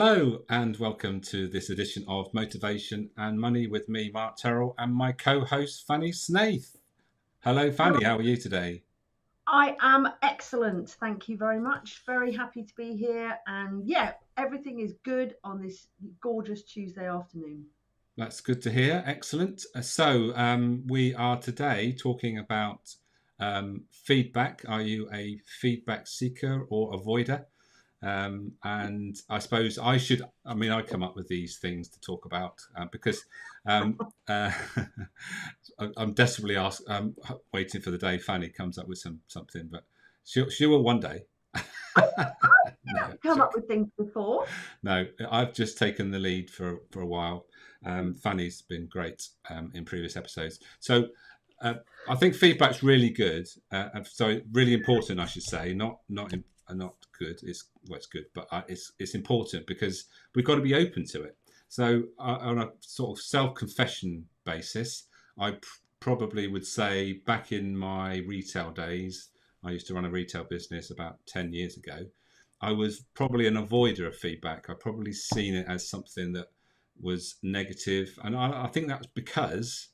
Hello and welcome to this edition of Motivation and Money with me, Mark Terrell, and my co-host Fanny Snaith. Hello, Fanny. How are you today? I am excellent. Thank you very much. Very happy to be here. And yeah, everything is good on this gorgeous Tuesday afternoon. That's good to hear. Excellent. We are today talking about feedback. Are you a feedback seeker or avoider? And I suppose I come up with these things to talk about because um, uh, I'm desperately waiting for the day Fanny comes up with something, but she will one day. No, Come up with things before. no, I've just taken the lead for a while. Fanny's been great in previous episodes. I think feedback's really good. So really important, I should say. Not good. It's good, but it's important because we've got to be open to it. So on a sort of self-confession basis, I probably would say back in my retail days, I used to run a retail business about 10 years ago. I was probably an avoider of feedback. I probably seen it as something that was negative, and I think that's because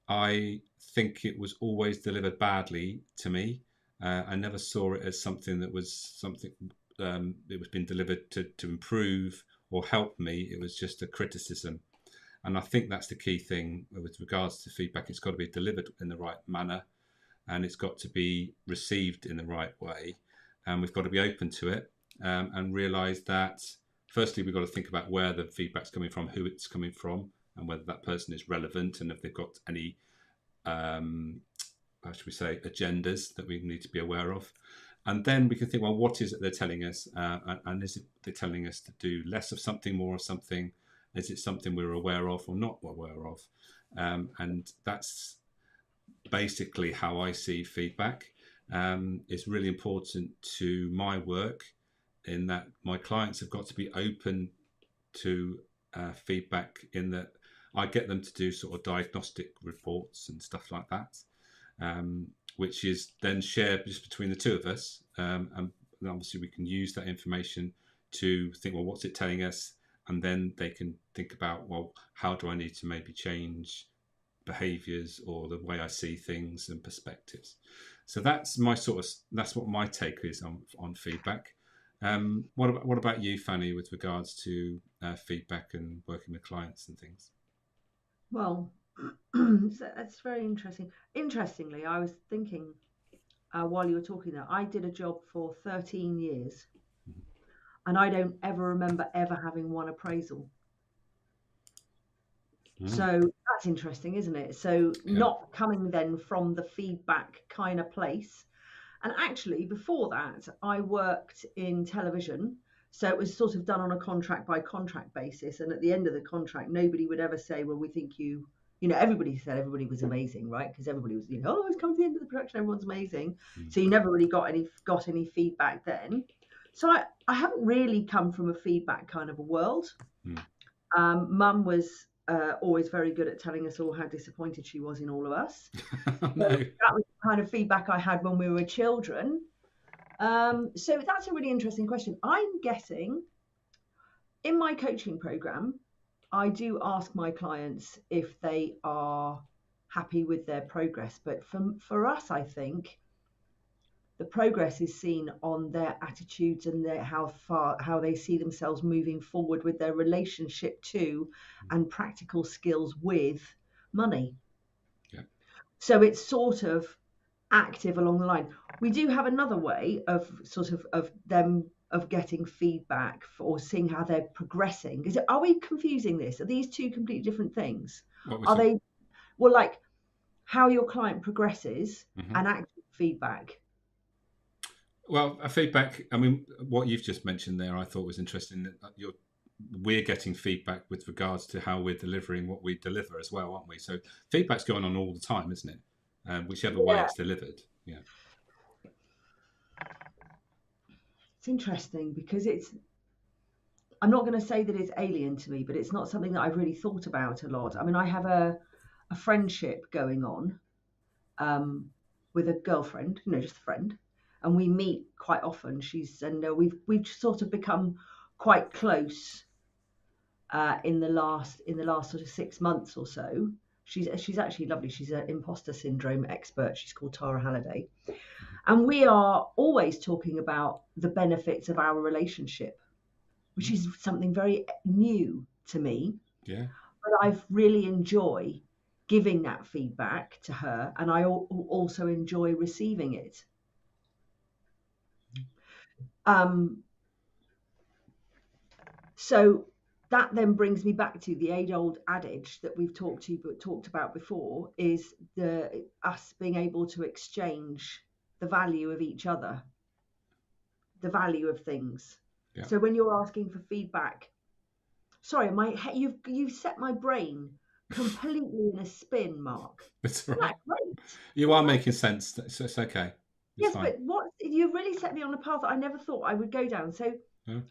I think it was always delivered badly to me. I never saw it as something that was something it was being delivered to improve or help me. It was just a criticism, and I think that's the key thing with regards to feedback. It's got to be delivered in the right manner, and it's got to be received in the right way, and we've got to be open to it and realise that. Firstly, we've got to think about where the feedback's coming from, who it's coming from, and whether that person is relevant, and if they've got any how should we say, agendas that we need to be aware of. And then we can think, well, what is it they're telling us? And is it they're telling us to do less of something, more of something? Is it something we're aware of or not aware of? And that's basically how I see feedback. It's really important to my work in that my clients have got to be open to feedback in that I get them to do sort of diagnostic reports and stuff like that. Which is then shared just between the two of us. And obviously we can use that information to think, well, what's it telling us? And then they can think about, well, how do I need to maybe change behaviours or the way I see things and perspectives? So that's what my take is on feedback. What about you, Fanny, with regards to feedback and working with clients and things? Well, that's very interesting. Interestingly, I was thinking while you were talking there, I did a job for 13 years and I don't ever remember ever having one appraisal. So that's interesting, isn't it? So Yeah. not coming then from the feedback kind of place. And actually, before that, I worked in television. So it was sort of done on a contract by contract basis. And at the end of the contract, nobody would ever say, well, we think everybody said everybody was amazing, right? Because everybody was, oh, it's come to the end of the production, everyone's amazing. So you never really got any feedback then. So I haven't really come from a feedback kind of a world. Mum was always very good at telling us all how disappointed she was in all of us. No. So that was the kind of feedback I had when we were children. So that's a really interesting question. I'm guessing in my coaching program, I do ask my clients if they are happy with their progress. But for us, I think the progress is seen on their attitudes and how they see themselves moving forward with their relationship to and practical skills with money. Yeah. So it's sort of active along the line. We do have another way of getting feedback or seeing how they're progressing. Are we confusing this? Are these two completely different things? Are they? Well, like how your client progresses and active feedback. Well, a feedback. I mean, what you've just mentioned there, I thought was interesting. That we're getting feedback with regards to how we're delivering what we deliver as well, aren't we? So feedback's going on all the time, isn't it? Whichever way it's delivered. Yeah. It's interesting because I'm not going to say that it's alien to me, but it's not something that I've really thought about a lot. I mean, I have a friendship going on with a girlfriend, just a friend, and we meet quite often. We've sort of become quite close in the last sort of 6 months or so. She's actually lovely. She's an imposter syndrome expert. She's called Tara Halliday. And we are always talking about the benefits of our relationship, which is something very new to me. Yeah. But I really enjoy giving that feedback to her, and I also enjoy receiving it. So that then brings me back to the age-old adage that we've talked about before, is us being able to exchange the value of each other, the value of things. Yeah. So when you're asking for feedback, sorry, you've set my brain completely in a spin, Mark. That's all right. Great. You are making sense. So it's okay. Yes, fine. But you really set me on a path that I never thought I would go down. So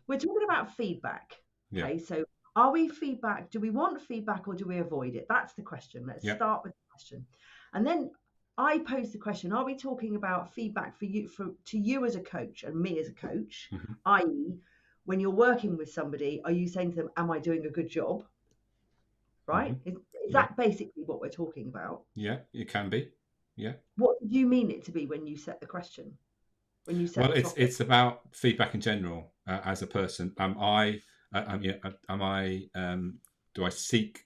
we're talking about feedback. Okay, so are we feedback? Do we want feedback or do we avoid it? That's the question. Let's start with the question. And then I pose the question, are we talking about feedback to you as a coach and me as a coach, i.e., when you're working with somebody, are you saying to them, am I doing a good job? Right? Is that basically what we're talking about? Yeah, it can be. Yeah. What do you mean it to be when you set the question? When you set well, it's about feedback in general. As a person, do I seek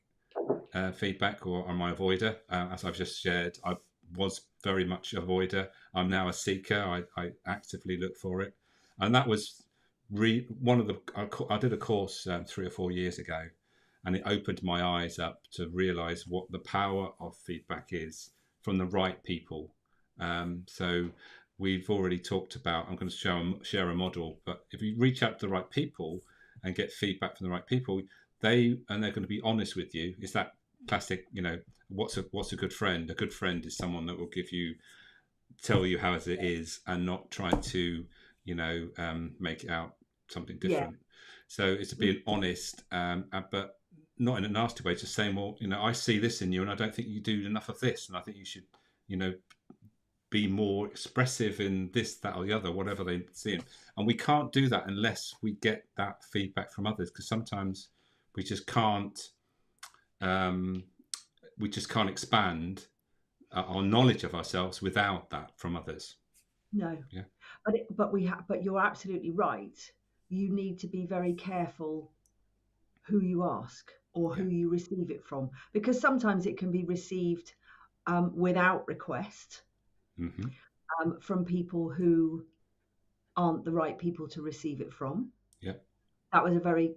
feedback, or am I a avoider? As I've just shared, I was very much avoider. I'm now a seeker. I actively look for it, and that was one of the. I did a course 3 or 4 years ago, and it opened my eyes up to realise what the power of feedback is from the right people. So we've already talked about, I'm going to share a model, but if you reach out to the right people and get feedback from the right people, they're going to be honest with you. It's that classic, what's a good friend? A good friend is someone that will tell you how it is and not try to, make it out something different. So it's being honest, but not in a nasty way, just saying, well, I see this in you and I don't think you do enough of this. And I think you should, be more expressive in this, that, or the other, whatever they see. And we can't do that unless we get that feedback from others, because sometimes we just can't expand our knowledge of ourselves without that from others. No. Yeah. But you're absolutely right. You need to be very careful who you ask or who you receive it from, because sometimes it can be received without request. From people who aren't the right people to receive it from. Yeah. That was a very,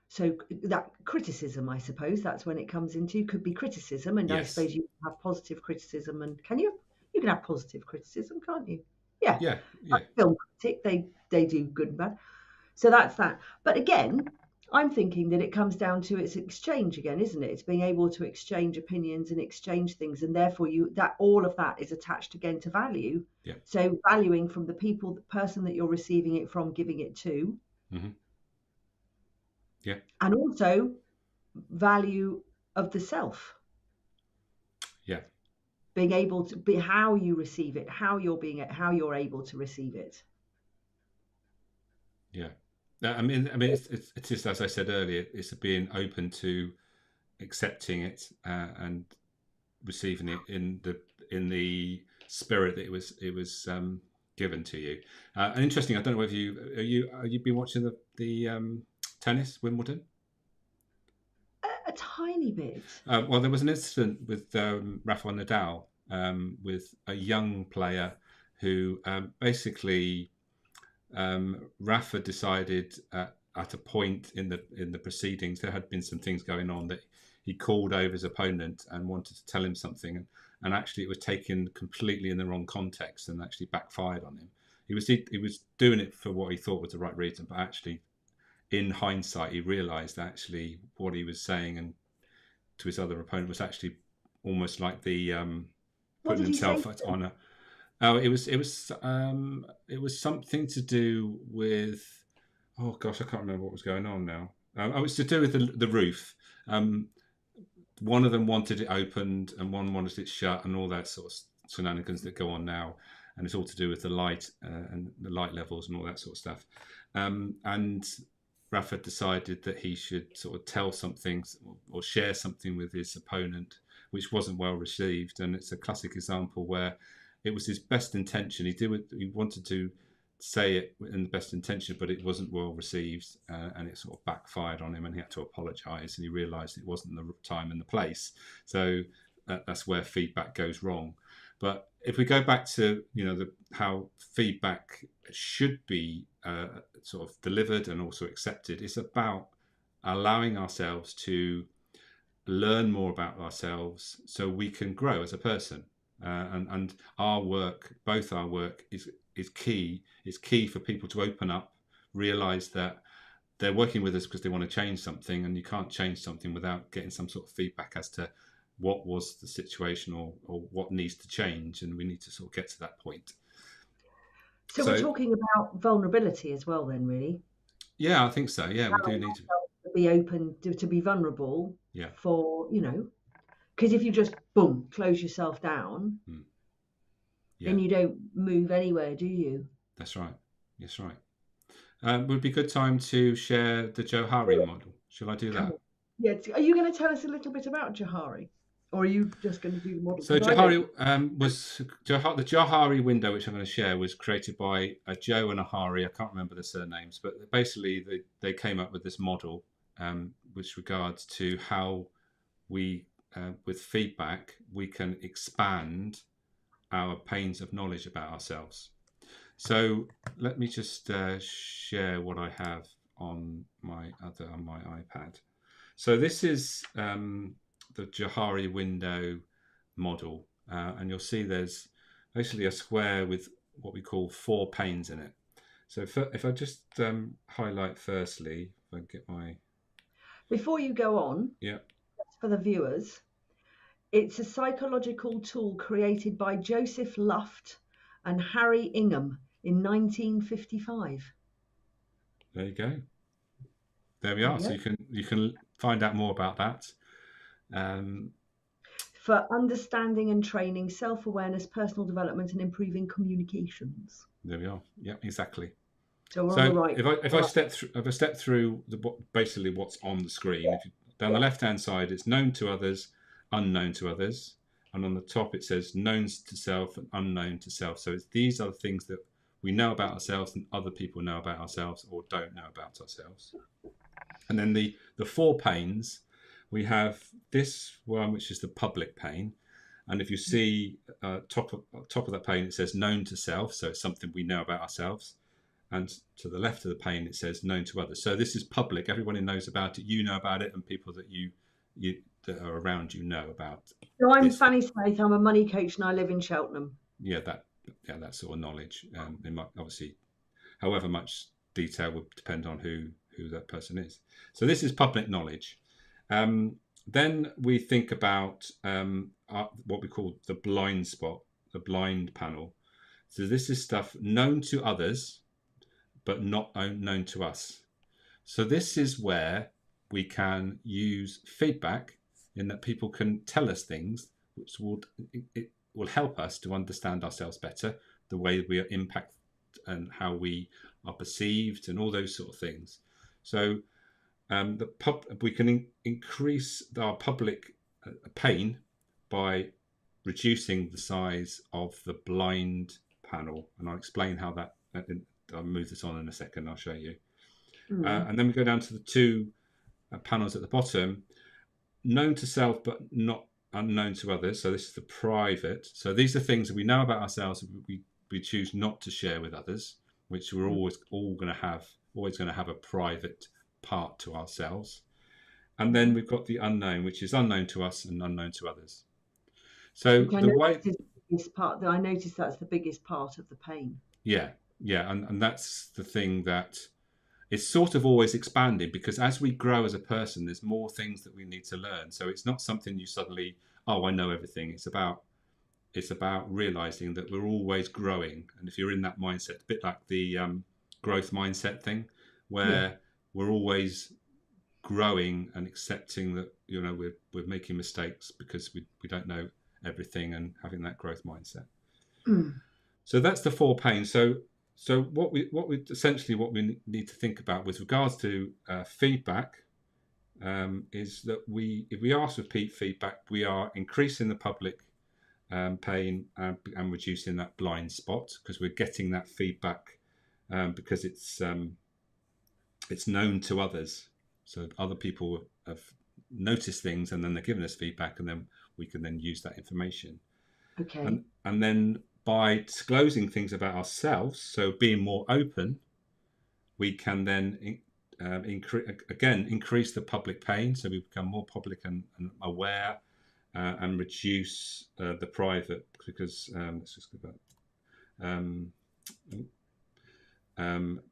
So that criticism, I suppose, that's when it comes into, could be criticism. And I suppose you have positive criticism. And you can have positive criticism, can't you? Yeah. Yeah. Like film critic, they do good and bad. So that's that. But again, I'm thinking that it comes down to its exchange again, isn't it? It's being able to exchange opinions and exchange things, and therefore all of that is attached again to value. Yeah. So valuing from the person that you're receiving it from, giving it to. Yeah. And also value of the self. Yeah. Being able to be how you receive it, how you're able to receive it. Yeah. I mean, it's just, as I said earlier, it's being open to accepting it and receiving it in the spirit that it was given to you. And interesting, I don't know whether you've been watching the tennis, Wimbledon. A tiny bit. Well, there was an incident with Rafael Nadal with a young player who basically. Rafa decided at a point in the proceedings, there had been some things going on, that he called over his opponent and wanted to tell him something, and actually it was taken completely in the wrong context and actually backfired on him. He was doing it for what he thought was the right reason, but actually, in hindsight, he realised actually what he was saying and to his other opponent was actually almost like the putting himself on a. Oh, it was something to do with, oh gosh, I can't remember what was going on now. It's to do with the roof. One of them wanted it opened and one wanted it shut and all that sort of shenanigans that go on now. and it's all to do with the light and the light levels and all that sort of stuff. And Rafa decided that he should sort of tell something or share something with his opponent, which wasn't well received. And it's a classic example where it was his best intention. He wanted to say it in the best intention, but it wasn't well received, and it sort of backfired on him, and he had to apologise, and he realised it wasn't the time and the place. So that's where feedback goes wrong. But if we go back to how feedback should be sort of delivered and also accepted, it's about allowing ourselves to learn more about ourselves so we can grow as a person. And our work, both our work, is key. It's key for people to open up, realise that they're working with us because they want to change something, and you can't change something without getting some sort of feedback as to what was the situation or what needs to change, and we need to sort of get to that point. So we're talking about vulnerability as well then, really? Yeah, I think so. Yeah, we do need to be open, to be vulnerable. Yeah. For, because if you just, boom, close yourself down, then you don't move anywhere, do you? That's right. That's right. Would be a good time to share the Johari model. Shall I do that? Yeah. Are you going to tell us a little bit about Johari? Or are you just going to do the model? So Johari the Johari window, which I'm going to share, was created by a Joe and a Hari. I can't remember the surnames, but basically they came up with this model, which regards to how we, with feedback, we can expand our panes of knowledge about ourselves. So let me just share what I have on my iPad. So this is the Johari window model, and you'll see there's basically a square with what we call 4 panes in it. So if I just highlight firstly, if I get my... Before you go on, yeah, for the viewers, it's a psychological tool created by Joseph Luft and Harry Ingham in 1955. There you go. There we are. So you can find out more about that. For understanding and training self-awareness, personal development, and improving communications. There we are. Yeah, exactly. So we're on the right. If I step through basically what's on the screen, down the left-hand side, it's known to others, unknown to others, and on the top it says known to self and unknown to self. So these are the things that we know about ourselves and other people know about ourselves or don't know about ourselves. And then the 4 panes, we have this one, which is the public pane. And if you see top of that pane, it says known to self. So it's something we know about ourselves. And to the left of the pane, it says known to others. So this is public. Everybody knows about it. You know about it, and people that you that are around you know about. So I'm Fanny Snaith. I'm a money coach, and I live in Cheltenham. Yeah, that sort of knowledge. It might, obviously, however much detail would depend on who that person is. So this is public knowledge. Then we think about what we call the blind spot, the blind panel. So this is stuff known to others, but not known to us. So this is where we can use feedback in that people can tell us things which will help us to understand ourselves better, the way we are impacted and how we are perceived and all those sort of things. So we can increase our public pane by reducing the size of the blind panel, and I'll explain how that. I'll move this on in a second. I'll show you. And then we go down to the 2 panels at the bottom, known to self but not unknown to others. So this is the private. So these are things that we know about ourselves that we choose not to share with others, which we're always going to have a private part to ourselves. And then we've got the unknown, which is unknown to us and unknown to others. So I noticed that's the biggest part of the pain. Yeah, and that's the thing that is sort of always expanding, because as we grow as a person, there's more things that we need to learn. So it's not something you suddenly, I know everything. It's about realizing that we're always growing. And if you're in that mindset, a bit like the growth mindset thing, where we're always growing and accepting that we're making mistakes because we don't know everything, and having that growth mindset. So that's the 4 pains. So what we essentially what we need to think about with regards to feedback is that if we ask repeat feedback, we are increasing the public pain and reducing that blind spot, because we're getting that feedback because it's known to others. So other people have noticed things, and then they're giving us feedback, and then we can then use that information. Okay. And then by disclosing things about ourselves, so being more open, we can then increase the public pain, so we become more public and aware, and reduce the private, because let's just go back.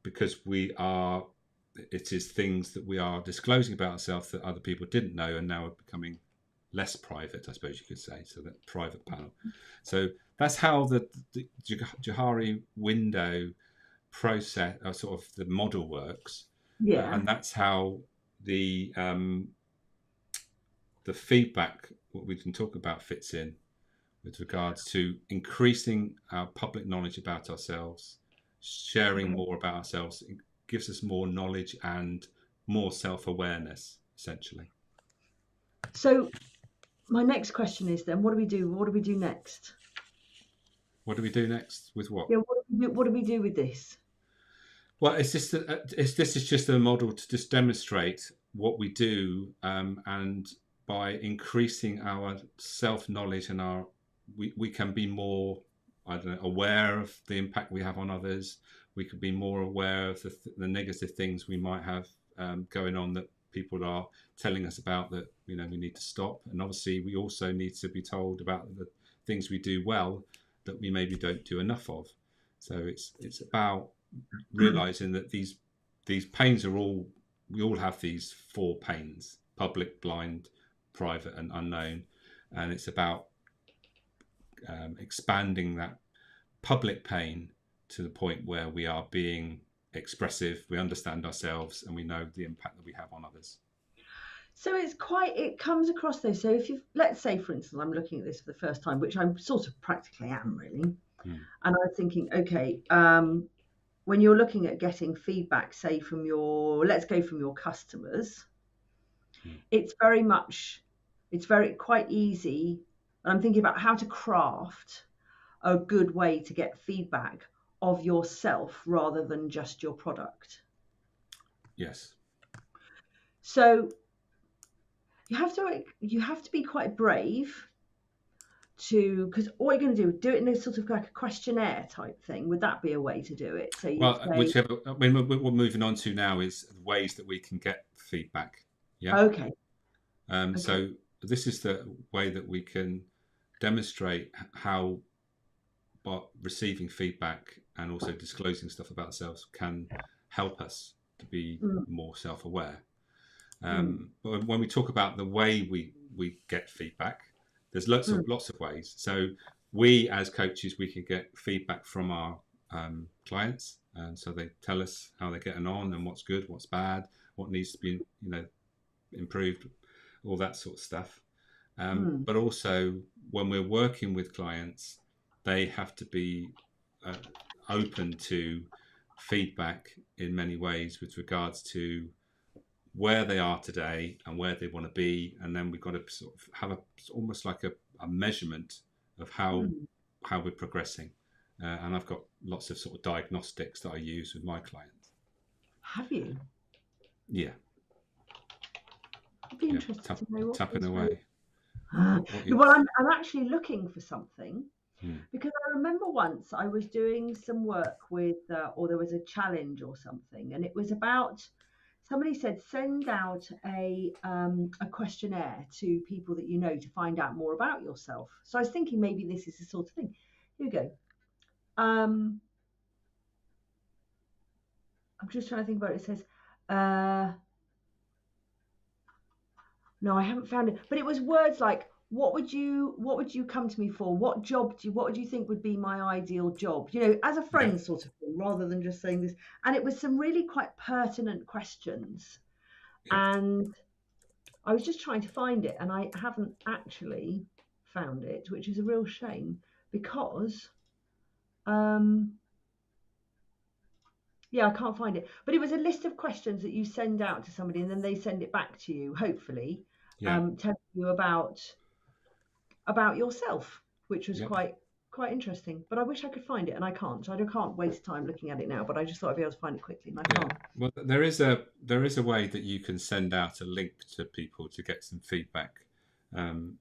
Because it is things that we are disclosing about ourselves that other people didn't know, and now are becoming less private, I suppose you could say. So that private panel. So that's how the Johari window process, sort of the model works. Yeah. And that's how the feedback, what we can talk about, fits in with regards to increasing our public knowledge about ourselves, sharing more about ourselves. It gives us more knowledge and more self-awareness, essentially. So my next question is then, what do we do? What do we do next? What do we do next with what? Yeah, what do we do with this? Well, this is just a model to just demonstrate what we do, and by increasing our self-knowledge and we can be more, I don't know, aware of the impact we have on others. We can be more aware of the negative things we might have going on that people are telling us about, that we need to stop. And obviously, we also need to be told about the things we do well that we maybe don't do enough of. So it's about realizing that these pains are we all have these 4 pains: public, blind, private, and unknown. And it's about expanding that public pain to the point where we are being expressive, we understand ourselves, and we know the impact that we have on others. So it comes across though. So if let's say, for instance, I'm looking at this for the first time, which I'm sort of practically am really, and I'm thinking, okay, when you're looking at getting feedback, say let's go from your customers, it's quite easy. And I'm thinking about how to craft a good way to get feedback of yourself rather than just your product. Yes. So you have to be quite brave because what you're going to do it in a sort of like a questionnaire type thing. Would that be a way to do it? So whichever. I mean, what we're moving on to now is ways that we can get feedback. Yeah. Okay. So this is the way that we can demonstrate how receiving feedback and also disclosing stuff about ourselves can help us to be more self-aware. But when we talk about the way we get feedback, there's lots of ways. So we as coaches, we can get feedback from our clients, and so they tell us how they're getting on and what's good, what's bad, what needs to be improved, all that sort of stuff. But also when we're working with clients, they have to be open to feedback in many ways with regards to where they are today and where they want to be, and then we've got to sort of have almost like a measurement of how we're progressing. And I've got lots of sort of diagnostics that I use with my clients. Have you? Yeah. I'd be interested to know what tapping away. Well, I'm actually looking for something because I remember once I was doing some work with, or there was a challenge or something, and it was about. Somebody said send out a questionnaire to people that you know to find out more about yourself. So I was thinking maybe this is the sort of thing. Here we go. I'm just trying to think about it. It says, no, I haven't found it. But it was words like, what would you come to me for? What would you think would be my ideal job? As a friend sort of thing, rather than just saying this. And it was some really quite pertinent questions. And I was just trying to find it, and I haven't actually found it, which is a real shame because Um, yeah, I can't find it. But it was a list of questions that you send out to somebody and then they send it back to you, hopefully, Yeah. telling you about yourself, which was Yep. quite interesting. But I wish I could find it and I can't. So I can't waste time looking at it now, but I just thought I'd be able to find it quickly and I Yeah. can't. Well, there is a way that you can send out a link to people to get some feedback. Um,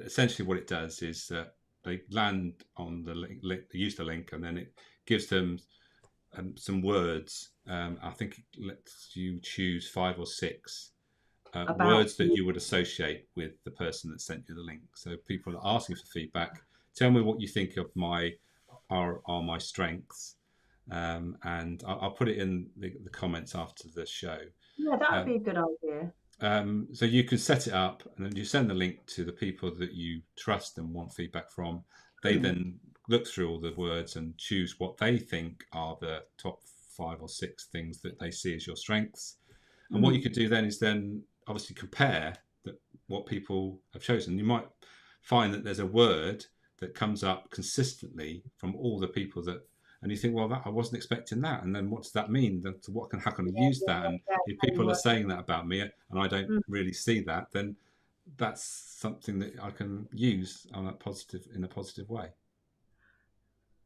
Essentially, what it does is that they land on the link, they use the link, and then it gives them some words. I think it lets you choose 5 or 6 About words that you would associate with the person that sent you the link. So people are asking for feedback. Tell me what you think of my are my strengths, and I'll put it in the comments after the show. yeah, that would Um, be a good idea. so you can set it up, and then you send the link to the people that you trust and want feedback from. They Hmm. then look through all the words and choose what they think are the top 5 or 6 things that they see as your strengths. And what you Hmm. could do then is then obviously compare what people have chosen. You might find that there's a word that comes up consistently from all the people that, and you think, well, I wasn't expecting that. And then what does that mean? How can I use that? And Yeah, if any people are word. saying that about me and I don't Hmm. really see that, then that's something that I can use in a positive way.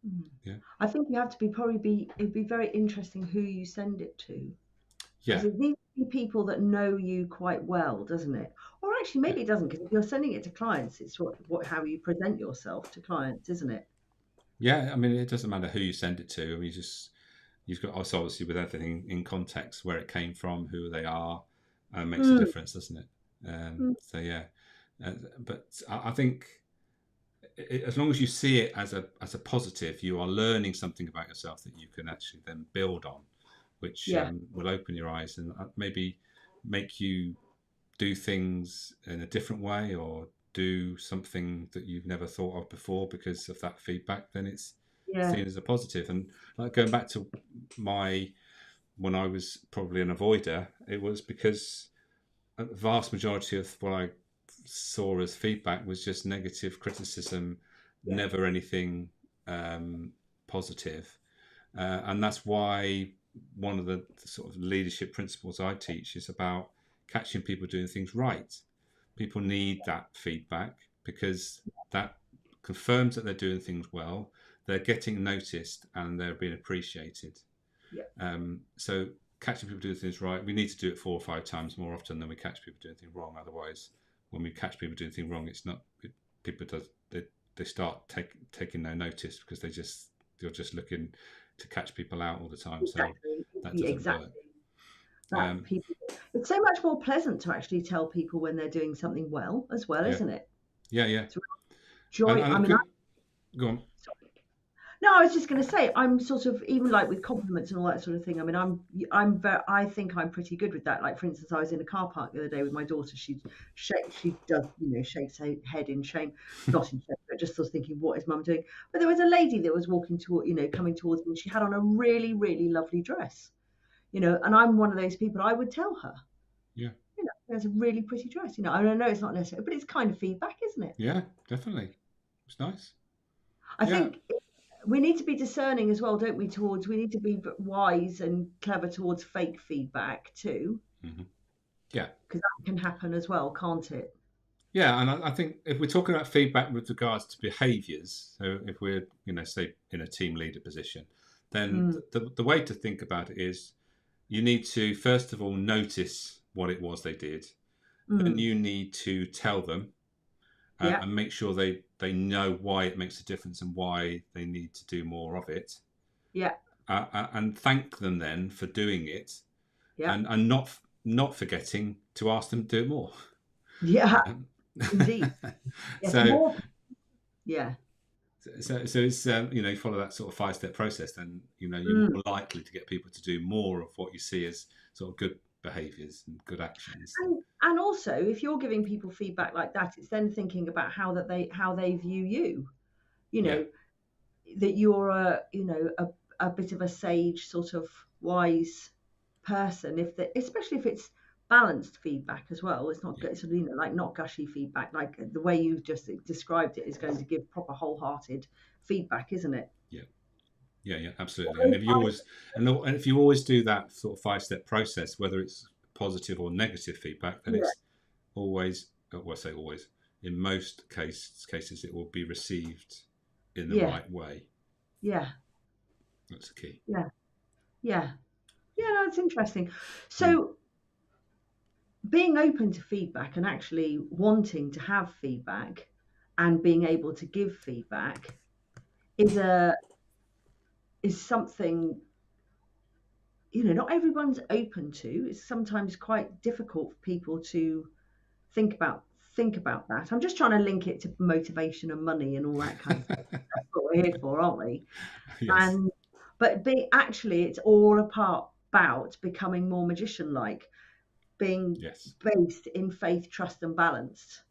Hmm. Yeah. I think you have to it'd be very interesting who you send it to. Because Yeah. it needs to be people that know you quite well, doesn't it? Or actually, Yeah. maybe it doesn't, because if you're sending it to clients, it's how you present yourself to clients, isn't it? Yeah. I mean, it doesn't matter who you send it to. I mean, you've got also obviously with everything in context, where it came from, who they are, makes a Mm, difference, doesn't it? mm, So yeah, but I think as long as you see it as a positive, you are learning something about yourself that you can actually then build on, which yeah, will open your eyes and maybe make you do things in a different way or do something that you've never thought of before because of that feedback. Then it's yeah, seen as a positive. And like going back to my when I was probably an avoider, it was because a vast majority of what I saw as feedback was just negative criticism, yeah, never anything um, positive. And that's why one of the sort of leadership principles I teach is about catching people doing things right. People need that feedback because that confirms that they're doing things well, they're getting noticed, and they're being appreciated. yeah, So catching people doing things right, we need to do it 4 or 5 times more often than we catch people doing things wrong. Otherwise, when we catch people doing things wrong, it's not people does they start taking no notice because you're just looking to catch people out all the time. So exactly, that yeah, doesn't work. exactly. That Um, people, it's so much more pleasant to actually tell people when they're doing something well as well, yeah, isn't it? yeah, yeah. It's a joy. And I a mean, good go on. no, I was just going to say, I'm sort of even like with compliments and all that sort of thing. I mean, I think I'm pretty good with that. Like, for instance, I was in a car park the other day with my daughter. She does, shakes her head in shame, not in shame, but just sort of thinking, what is mum doing? But there was a lady that was walking toward, coming towards me, and she had on a really, really lovely dress, and I'm one of those people. I would tell her, Yeah, there's a really pretty dress, and I know it's not necessary, but it's kind of feedback, isn't it? yeah, definitely. It's nice. I Yeah, think we need to be discerning as well, don't we? We need to be wise and clever towards fake feedback too, hmm yeah. because that can happen as well, can't it? Yeah, and I think if we're talking about feedback with regards to behaviours, so if we're, say in a team leader position, then Mm, the way to think about it is you need to first of all notice what it was they did. Then mm, you need to tell them yeah, and make sure they know why it makes a difference and why they need to do more of it, yeah, and thank them then for doing it, yeah, and not forgetting to ask them to do it more. yeah, Um, indeed. Yes, so more. Yeah. so it's you follow that sort of 5 step process, then you're Mm. more likely to get people to do more of what you see as sort of good behaviours and good actions. And also, if you're giving people feedback like that, it's then thinking about how they view you. You Yeah, know, that you're a bit of a sage, sort of wise person. Especially if it's balanced feedback as well. It's not yeah, good, sort of, like not gushy feedback. Like the way you just described it is going to give proper wholehearted feedback, isn't it? yeah. Yeah, absolutely. And if you always do that sort of 5-step process, whether it's positive or negative feedback, then Yeah, it's always, well, I say always, in most cases, it will be received in the yeah, right way. yeah, That's the key. yeah, yeah. Yeah, that's interesting. Mm. So being open to feedback and actually wanting to have feedback and being able to give feedback is a is something, not everyone's open to. It's sometimes quite difficult for people to think about think about that. I'm just trying to link it to motivation and money and all that kind of stuff. That's what we're here for, aren't we? Yes. And actually it's all about becoming more magician like, being Yes. based in faith, trust, and balance,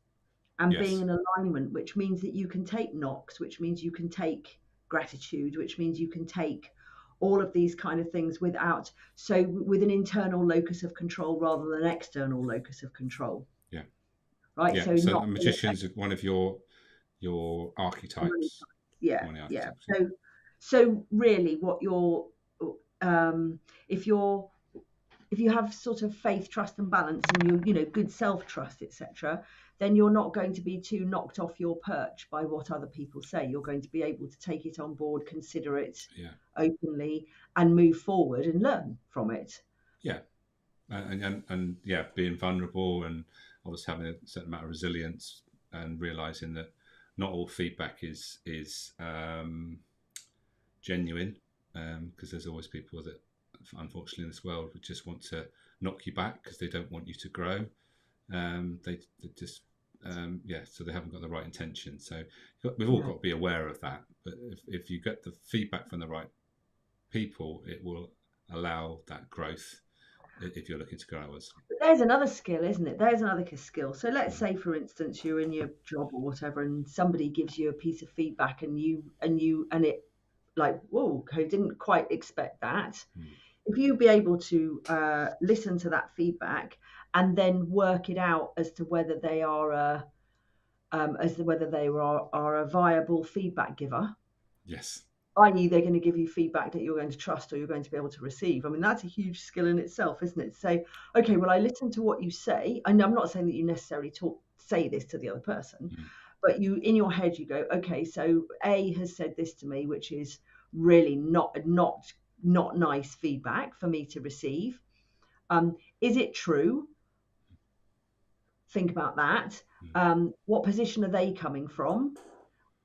and being Yes. in alignment, which means that you can take knocks, which means you can take gratitude, which means you can take all of these kind of things with an internal locus of control rather than an external locus of control. Yeah. Right. Yeah. So So not the magician's one of your money. archetypes. Yeah, One of the yeah. archetypes. Yeah. So really what you're if you're if you have sort of faith, trust, and balance, and good self-trust, etc., then you're not going to be too knocked off your perch by what other people say. You're going to be able to take it on board, consider it Yeah. openly, and move forward and learn from it. Yeah. And yeah, being vulnerable and obviously having a certain amount of resilience and realizing that not all feedback is genuine, because there's always people that, unfortunately, in this world would just want to knock you back because they don't want you to grow. They just yeah, so they haven't got the right intention. So we've all got to be aware of that. But if you get the feedback from the right people, it will allow that growth if you're looking to grow us. But there's another skill, isn't it? There's another skill. So let's say, for instance, you're in your job or whatever, and somebody gives you a piece of feedback, and it, like, whoa, I didn't quite expect that. If you be able to listen to that feedback and then work it out as to whether they are are a viable feedback giver, Yes. i.e. they're going to give you feedback that you're going to trust or you're going to be able to receive. I mean, that's a huge skill in itself, isn't it? To say, okay, well, I listen to what you say, and I'm not saying that you necessarily say this to the other person, but you, in your head, you go, okay, so A has said this to me, which is really not nice feedback for me to receive. Is it true? Think about that. What position are they coming from?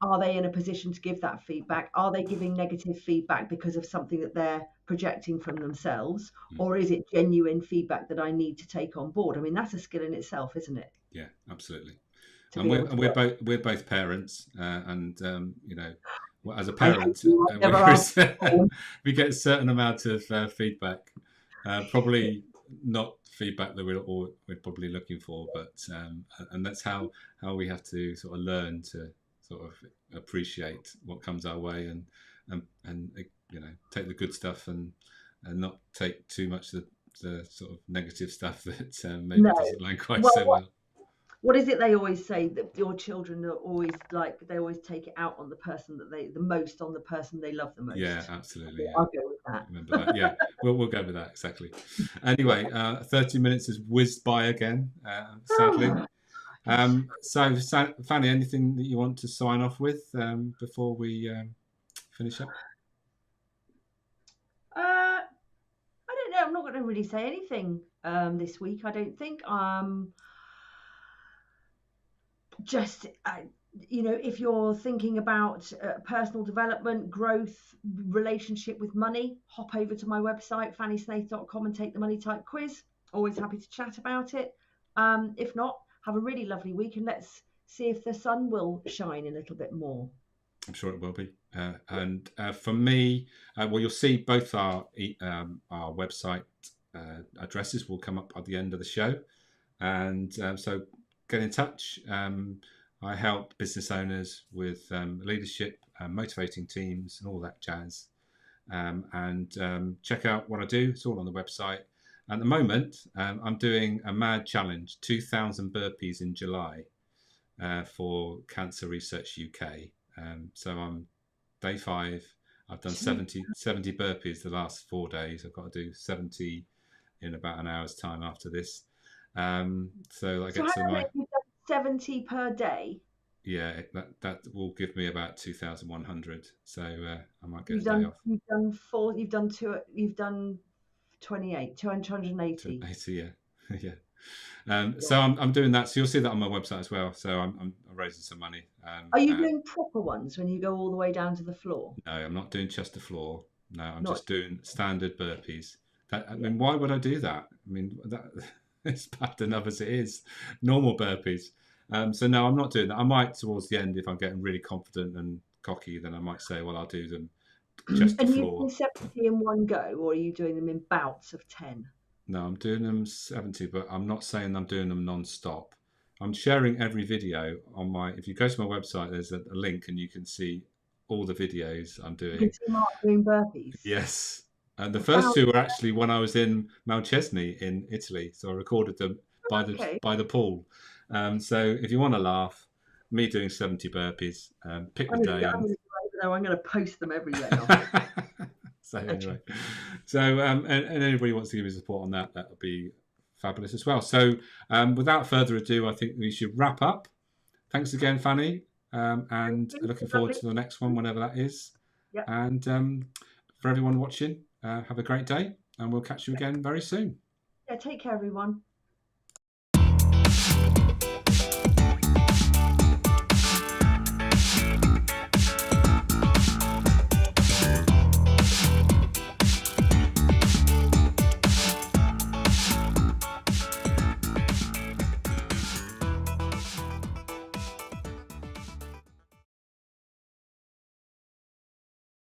Are they in a position to give that feedback? Are they giving negative feedback because of something that they're projecting from themselves? Or is it genuine feedback that I need to take on board? I mean, that's a skill in itself, isn't it? Yeah, absolutely. To And be able to work. we're both parents, and as a I hate parent, you. I've never answered. we get a certain amount of feedback. Probably not feedback that we're probably looking for, but and that's how we have to sort of learn to sort of appreciate what comes our way and take the good stuff and not take too much of the sort of negative stuff that maybe doesn't land quite so well. What is it they always say, that your children are always they always take it out on the person that on the person they love the most? Yeah, absolutely. Yeah. I'll go with that. Remember that. Yeah, we'll go with that, exactly. Anyway, 30 minutes has whizzed by again, sadly. So, Fanny, anything that you want to sign off with before we finish up? I don't know. I'm not going to really say anything this week, I don't think. Just if you're thinking about personal development, growth, relationship with money, hop over to my website, fannysnaith.com, and take the money type quiz. Always happy to chat about it. If not, have a really lovely week, and let's see if the sun will shine a little bit more. I'm sure it will be. And for me, well, you'll see both our website addresses will come up at the end of the show. And so get in touch. I help business owners with leadership, motivating teams, and all that jazz. And check out what I do. It's all on the website. At the moment, I'm doing a mad challenge, 2,000 burpees in July for Cancer Research UK. So I'm day 5. I've done 70 burpees the last 4 days. I've got to do 70 in about an hour's time after this. So I So get how to many my, you've done 70 per day? yeah, that will give me about 2,100. So I might get a day off. You've done four, you've done 28, 280. 80, yeah, yeah. So I'm doing that. So you'll see that on my website as well. So I'm raising some money. Are you doing proper ones when you go all the way down to the floor? No, I'm not doing chest to floor. No, I'm Not, just doing standard burpees. I yeah. mean, why would I do that? I mean, that it's bad enough as it is. Normal burpees. So no, I'm not doing that. I might towards the end if I'm getting really confident and cocky, then I might say, well, I'll do them chest to And you floor. do 70 in one go, or are you doing them in bouts of 10? No, I'm doing them 70, but I'm not saying I'm doing them non-stop. I'm sharing every video on my. If you go to my website, there's a link, and you can see all the videos I'm You can doing. see Mark doing burpees. Yes. And the first Wow. two were actually when I was in Mount Chesney in Italy. So I recorded them Okay. by the pool. So if you want to laugh, me doing 70 burpees, pick the day. I'm going to post them everywhere now. So anyway, so and anybody wants to give me support on that, that would be fabulous as well. So without further ado, I think we should wrap up. Thanks again, Fanny, and looking forward to the next one, whenever that is. Yep. And for everyone watching, have a great day, and we'll catch you again very soon. Yeah, take care, everyone.